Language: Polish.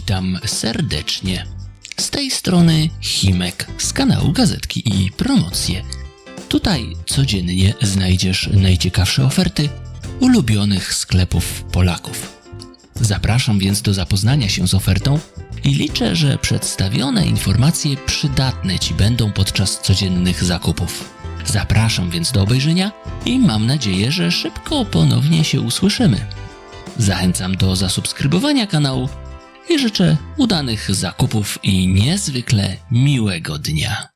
Witam serdecznie. Z tej strony 𝐋𝐈𝐃 z kanału Gazetki i Promocje. Tutaj codziennie znajdziesz najciekawsze oferty ulubionych sklepów Polaków. Zapraszam więc do zapoznania się z ofertą i liczę, że przedstawione informacje przydatne Ci będą podczas codziennych zakupów. Zapraszam więc do obejrzenia i mam nadzieję, że szybko ponownie się usłyszymy. Zachęcam do zasubskrybowania kanału i życzę udanych zakupów i niezwykle miłego dnia.